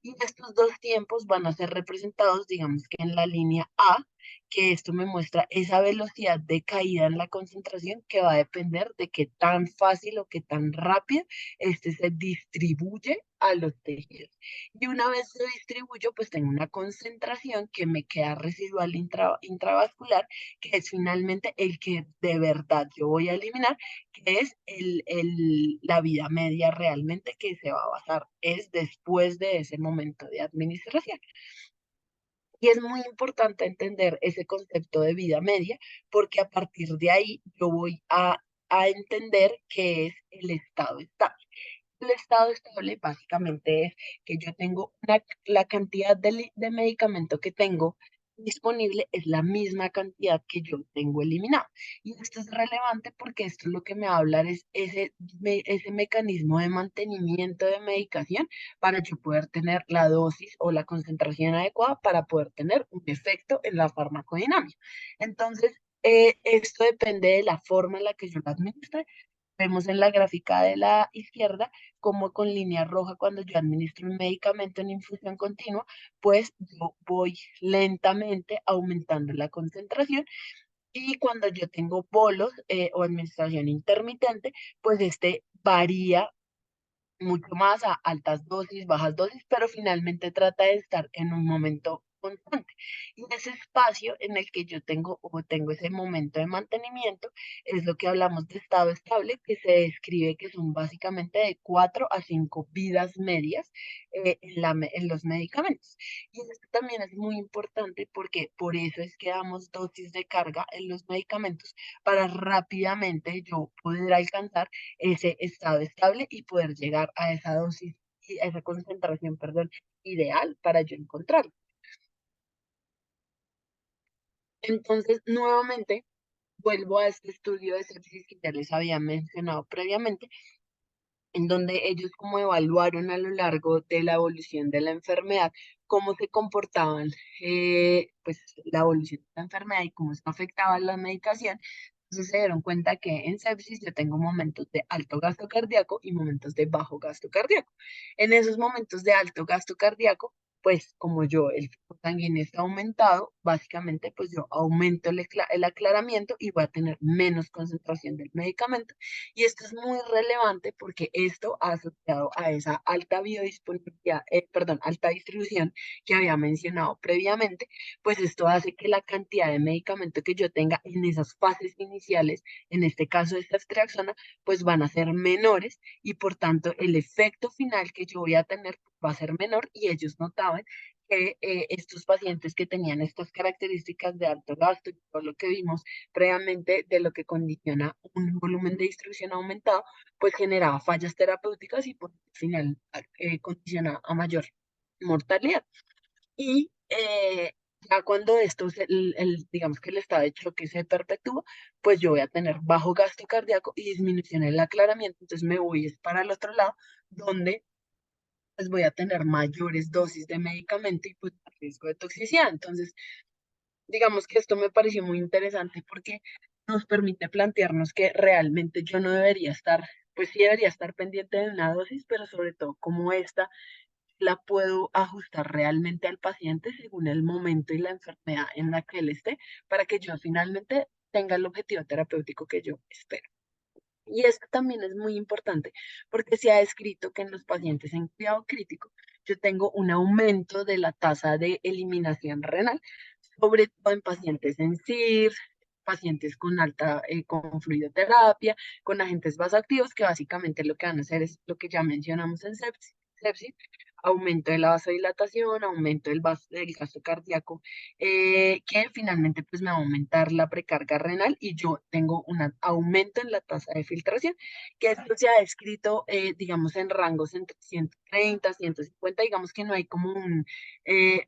Y estos dos tiempos van a ser representados, digamos que en la línea A, que esto me muestra esa velocidad de caída en la concentración que va a depender de qué tan fácil o qué tan rápido este se distribuye a los tejidos. Y una vez lo distribuyo, pues tengo una concentración que me queda residual intravascular, que es finalmente el que de verdad yo voy a eliminar, que es la vida media realmente que se va a basar, es después de ese momento de administración. Y es muy importante entender ese concepto de vida media, porque a partir de ahí yo voy a entender qué es el estado estable. El estado estable básicamente es que yo tengo la cantidad de medicamento que tengo disponible es la misma cantidad que yo tengo eliminado. Y esto es relevante porque esto es lo que me va a hablar es ese mecanismo de mantenimiento de medicación para yo poder tener la dosis o la concentración adecuada para poder tener un efecto en la farmacodinámica. Entonces, esto depende de la forma en la que yo lo administre. Vemos en la gráfica de la izquierda como con línea roja cuando yo administro un medicamento en infusión continua, pues yo voy lentamente aumentando la concentración, y cuando yo tengo bolos o administración intermitente, pues este varía mucho más a altas dosis, bajas dosis, pero finalmente trata de estar en un momento constante. Y ese espacio en el que yo tengo o tengo ese momento de mantenimiento es lo que hablamos de estado estable, que se describe que son básicamente de 4 a 5 vidas medias en los medicamentos. Y esto también es muy importante porque por eso es que damos dosis de carga en los medicamentos para rápidamente yo poder alcanzar ese estado estable y poder llegar a esa dosis y a esa concentración, perdón, ideal para yo encontrarlo. Entonces, nuevamente, vuelvo a este estudio de sepsis que ya les había mencionado previamente, en donde ellos como evaluaron a lo largo de la evolución de la enfermedad, cómo se comportaban, pues la evolución de la enfermedad y cómo esto afectaba la medicación. Entonces se dieron cuenta que en sepsis yo tengo momentos de alto gasto cardíaco y momentos de bajo gasto cardíaco. En esos momentos de alto gasto cardíaco, pues como yo, el flujo sanguíneo está aumentado, básicamente pues yo aumento el aclaramiento y voy a tener menos concentración del medicamento. Y esto es muy relevante porque esto asociado a esa alta biodisponibilidad, perdón, alta distribución que había mencionado previamente, pues esto hace que la cantidad de medicamento que yo tenga en esas fases iniciales, en este caso esta extracción, pues van a ser menores y por tanto el efecto final que yo voy a tener va a ser menor y ellos notaban que estos pacientes que tenían estas características de alto gasto y todo lo que vimos previamente de lo que condiciona un volumen de distribución aumentado, pues generaba fallas terapéuticas y por final condiciona a mayor mortalidad. Y ya cuando esto, digamos que el estado de choque se perpetúa, pues yo voy a tener bajo gasto cardíaco y disminución en el aclaramiento. Entonces me voy es para el otro lado, donde pues voy a tener mayores dosis de medicamento y pues riesgo de toxicidad. Entonces, digamos que esto me pareció muy interesante porque nos permite plantearnos que realmente yo no debería estar, pues sí debería estar pendiente de una dosis, pero sobre todo como esta la puedo ajustar realmente al paciente según el momento y la enfermedad en la que él esté, para que yo finalmente tenga el objetivo terapéutico que yo espero. Y esto también es muy importante porque se ha descrito que en los pacientes en cuidado crítico yo tengo un aumento de la tasa de eliminación renal, sobre todo en pacientes en CIR, pacientes con alta, con fluidoterapia, con agentes vasoactivos, que básicamente lo que van a hacer es lo que ya mencionamos en sepsis, aumento de la vasodilatación, aumento del gasto cardíaco, que finalmente pues me va a aumentar la precarga renal y yo tengo un aumento en la tasa de filtración, que esto se ha descrito, digamos, en rangos entre 130, 150, digamos que no hay como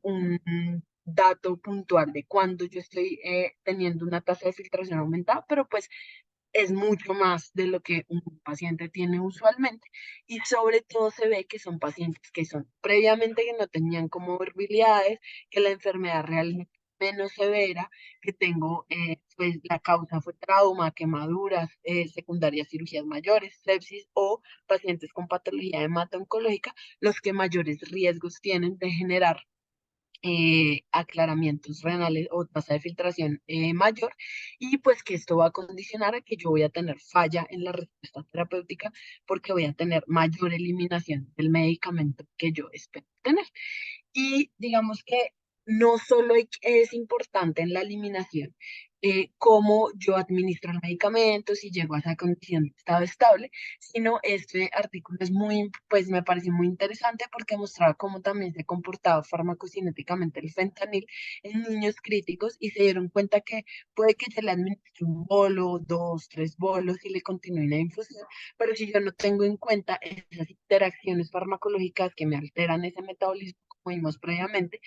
un dato puntual de cuándo yo estoy teniendo una tasa de filtración aumentada, pero pues es mucho más de lo que un paciente tiene usualmente y sobre todo se ve que son pacientes que son previamente que no tenían comorbilidades, que la enfermedad realmente menos severa, que tengo, pues la causa fue trauma, quemaduras, secundarias cirugías mayores, sepsis o pacientes con patología hemato-oncológica, los que mayores riesgos tienen de generar aclaramientos renales o tasa de filtración mayor y pues que esto va a condicionar a que yo voy a tener falla en la respuesta terapéutica porque voy a tener mayor eliminación del medicamento que yo espero tener. Y digamos que no solo es importante en la eliminación cómo yo administro el medicamento, si llego a esa condición de estado estable, sino este artículo es muy, pues me pareció muy interesante porque mostraba cómo también se comportaba farmacocinéticamente el fentanil en niños críticos y se dieron cuenta que puede que se le administre un bolo, dos, tres bolos y le continúe la infusión, pero si yo no tengo en cuenta esas interacciones farmacológicas que me alteran ese metabolismo, como vimos previamente,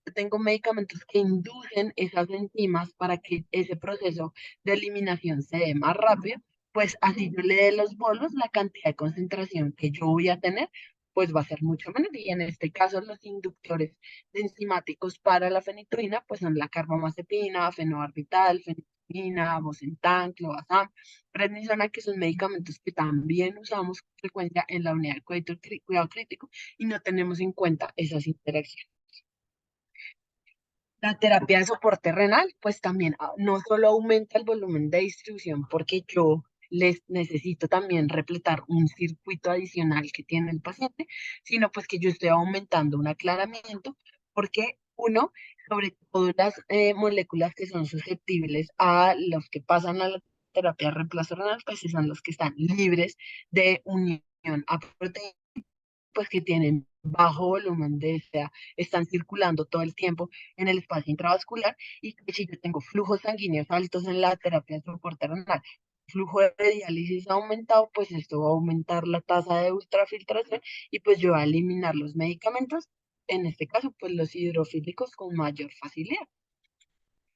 yo tengo medicamentos que inducen esas enzimas para que ese proceso de eliminación se dé más rápido, pues así yo le dé los bolos, la cantidad de concentración que yo voy a tener, pues va a ser mucho menor. Y en este caso, los inductores de enzimáticos para la fenitoína, pues son la carbamazepina, fenobarbital, fenitoína, bosentan, clobazam, prednisona, que son medicamentos que también usamos con frecuencia en la unidad de cuidado crítico y no tenemos en cuenta esas interacciones. La terapia de soporte renal, pues también no solo aumenta el volumen de distribución porque yo les necesito también repletar un circuito adicional que tiene el paciente, sino pues que yo estoy aumentando un aclaramiento porque uno, sobre todo las moléculas que son susceptibles a los que pasan a la terapia de reemplazo renal, pues son los que están libres de unión a proteínas pues que tienen bajo volumen de, o sea, están circulando todo el tiempo en el espacio intravascular y que si yo tengo flujos sanguíneos altos en la terapia de soporte renal, flujo de diálisis aumentado, pues esto va a aumentar la tasa de ultrafiltración y pues yo voy a eliminar los medicamentos, en este caso pues los hidrofílicos con mayor facilidad.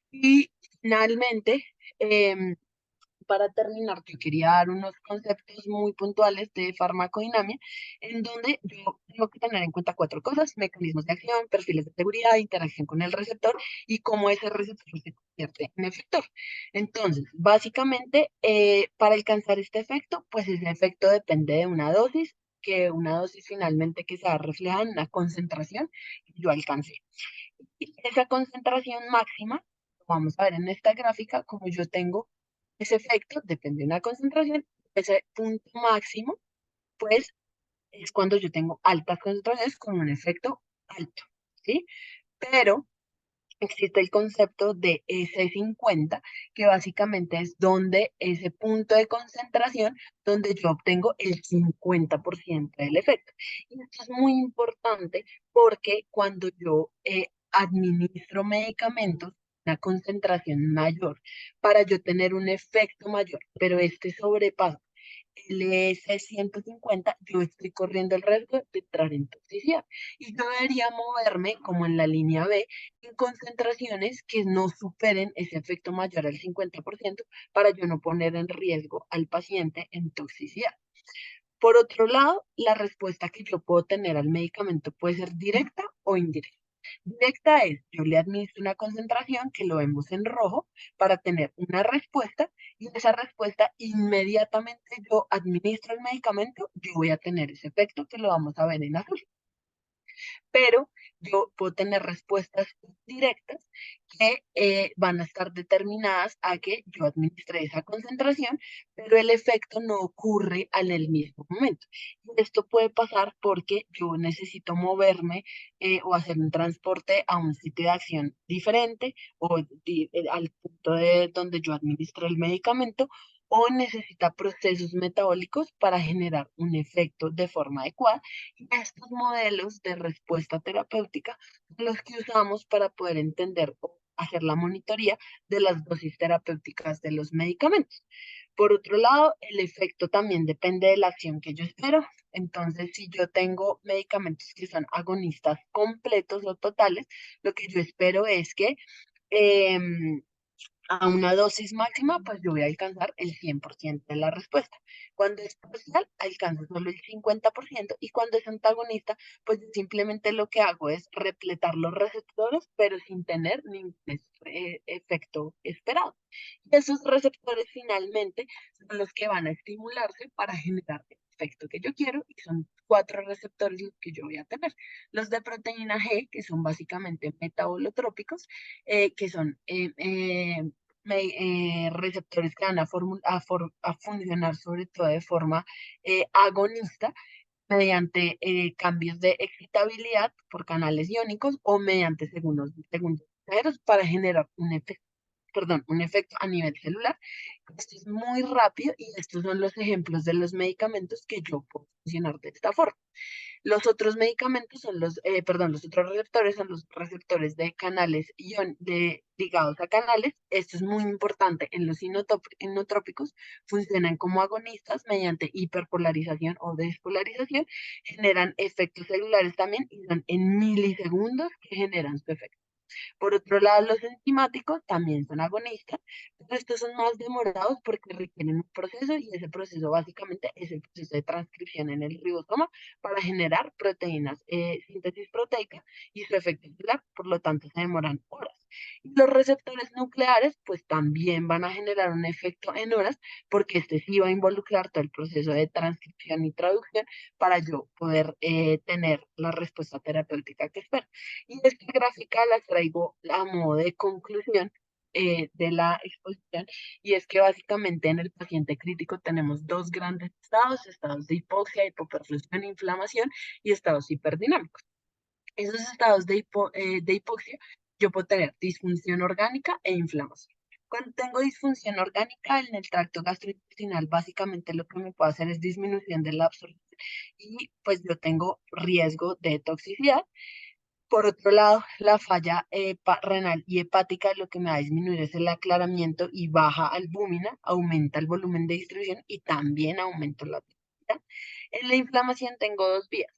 Y finalmente, para terminar, yo quería dar unos conceptos muy puntuales de farmacodinamia, en donde yo tengo que tener en cuenta cuatro cosas: mecanismos de acción, perfiles de seguridad, interacción con el receptor y cómo ese receptor se convierte en efector. Entonces, básicamente, para alcanzar este efecto, pues ese efecto depende de una dosis que una dosis finalmente que se refleja en una concentración que yo alcancé. Y esa concentración máxima, lo vamos a ver en esta gráfica, como yo tengo ese efecto, depende de una concentración, ese punto máximo, pues es cuando yo tengo altas concentraciones con un efecto alto, ¿sí? Pero existe el concepto de S50, que básicamente es donde ese punto de concentración donde yo obtengo el 50% del efecto. Y esto es muy importante porque cuando yo administro medicamentos, una concentración mayor, para yo tener un efecto mayor, pero este sobrepaso LS 150, yo estoy corriendo el riesgo de entrar en toxicidad. Y yo debería moverme como en la línea B en concentraciones que no superen ese efecto mayor al 50% para yo no poner en riesgo al paciente en toxicidad. Por otro lado, la respuesta que yo puedo tener al medicamento puede ser directa o indirecta. Directa es, yo le administro una concentración que lo vemos en rojo para tener una respuesta y esa respuesta inmediatamente yo administro el medicamento, yo voy a tener ese efecto que lo vamos a ver en azul, pero yo puedo tener respuestas directas que van a estar determinadas a que yo administre esa concentración, pero el efecto no ocurre en el mismo momento. Y esto puede pasar porque yo necesito moverme o hacer un transporte a un sitio de acción diferente o al punto de donde yo administro el medicamento o necesita procesos metabólicos para generar un efecto de forma adecuada. Y estos modelos de respuesta terapéutica son los que usamos para poder entender o hacer la monitoría de las dosis terapéuticas de los medicamentos. Por otro lado, el efecto también depende de la acción que yo espero. Entonces, si yo tengo medicamentos que son agonistas completos o totales, lo que yo espero es que em, a una dosis máxima, pues yo voy a alcanzar el 100% de la respuesta. Cuando es parcial, alcanzo solo el 50% y cuando es antagonista, pues simplemente lo que hago es repletar los receptores, pero sin tener ningún efecto esperado. Y esos receptores finalmente son los que van a estimularse para generar el efecto que yo quiero y son cuatro receptores los que yo voy a tener. Los de proteína G, que son básicamente metabolotrópicos, que son receptores que van a funcionar sobre todo de forma agonista mediante cambios de excitabilidad por canales iónicos o mediante segundos para generar un efecto, perdón, un efecto a nivel celular. Esto es muy rápido y estos son los ejemplos de los medicamentos que yo puedo funcionar de esta forma. Los otros medicamentos son los otros receptores son los receptores de canales ligados a canales. Esto es muy importante en los inotrópicos, funcionan como agonistas mediante hiperpolarización o despolarización, generan efectos celulares también y son en milisegundos que generan su efecto. Por otro lado, los enzimáticos también son agonistas, pero estos son más demorados porque requieren un proceso y ese proceso básicamente es el proceso de transcripción en el ribosoma para generar proteínas, síntesis proteica y su efecto celular, por lo tanto se demoran horas. Y los receptores nucleares pues también van a generar un efecto en horas porque este sí va a involucrar todo el proceso de transcripción y traducción para yo poder tener la respuesta terapéutica que espero. Y esta gráfica la traigo a modo de conclusión de la exposición, y es que básicamente en el paciente crítico tenemos dos grandes estados, estados de hipoxia, hipoperfusión, inflamación y estados hiperdinâmicos. Esos estados de hipoxia, yo puedo tener disfunción orgánica e inflamación. Cuando tengo disfunción orgánica en el tracto gastrointestinal, básicamente lo que me puede hacer es disminución de la absorción y pues yo tengo riesgo de toxicidad. Por otro lado, la falla renal y hepática lo que me va a disminuir es el aclaramiento y baja albúmina, aumenta el volumen de distribución y también aumenta la toxicidad. En la inflamación tengo dos vías.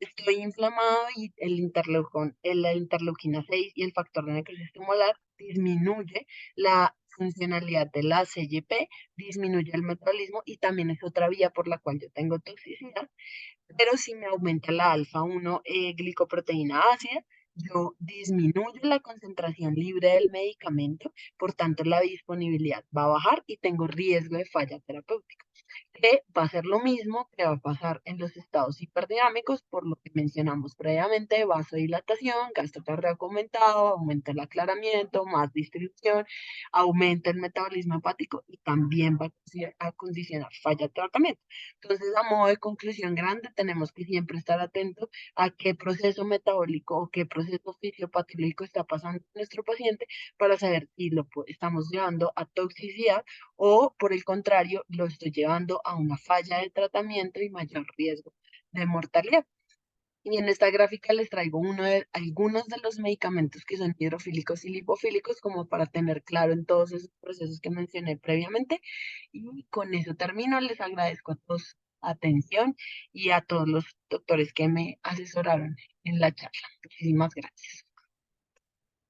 Estoy inflamado y la interleuquina 6 y el factor de necrosis tumoral disminuye la funcionalidad de la CYP, disminuye el metabolismo y también es otra vía por la cual yo tengo toxicidad. Pero si me aumenta la alfa 1 glicoproteína ácida, yo disminuyo la concentración libre del medicamento, por tanto la disponibilidad va a bajar y tengo riesgo de falla terapéutica. que va a ser lo mismo que va a pasar en los estados hiperdinámicos, por lo que mencionamos previamente, vasodilatación, gasto cardíaco aumentado, aumenta el aclaramiento, más distribución, aumenta el metabolismo hepático y también va a condicionar falla de tratamiento. Entonces, a modo de conclusión grande, tenemos que siempre estar atentos a qué proceso metabólico o qué proceso fisiopatológico está pasando en nuestro paciente para saber si estamos llevando a toxicidad o por el contrario, lo estoy llevando a una falla de tratamiento y mayor riesgo de mortalidad. Y en esta gráfica les traigo algunos de los medicamentos que son hidrofílicos y lipofílicos como para tener claro en todos esos procesos que mencioné previamente. Y con eso termino. Les agradezco a todos su atención y a todos los doctores que me asesoraron en la charla. Muchísimas gracias.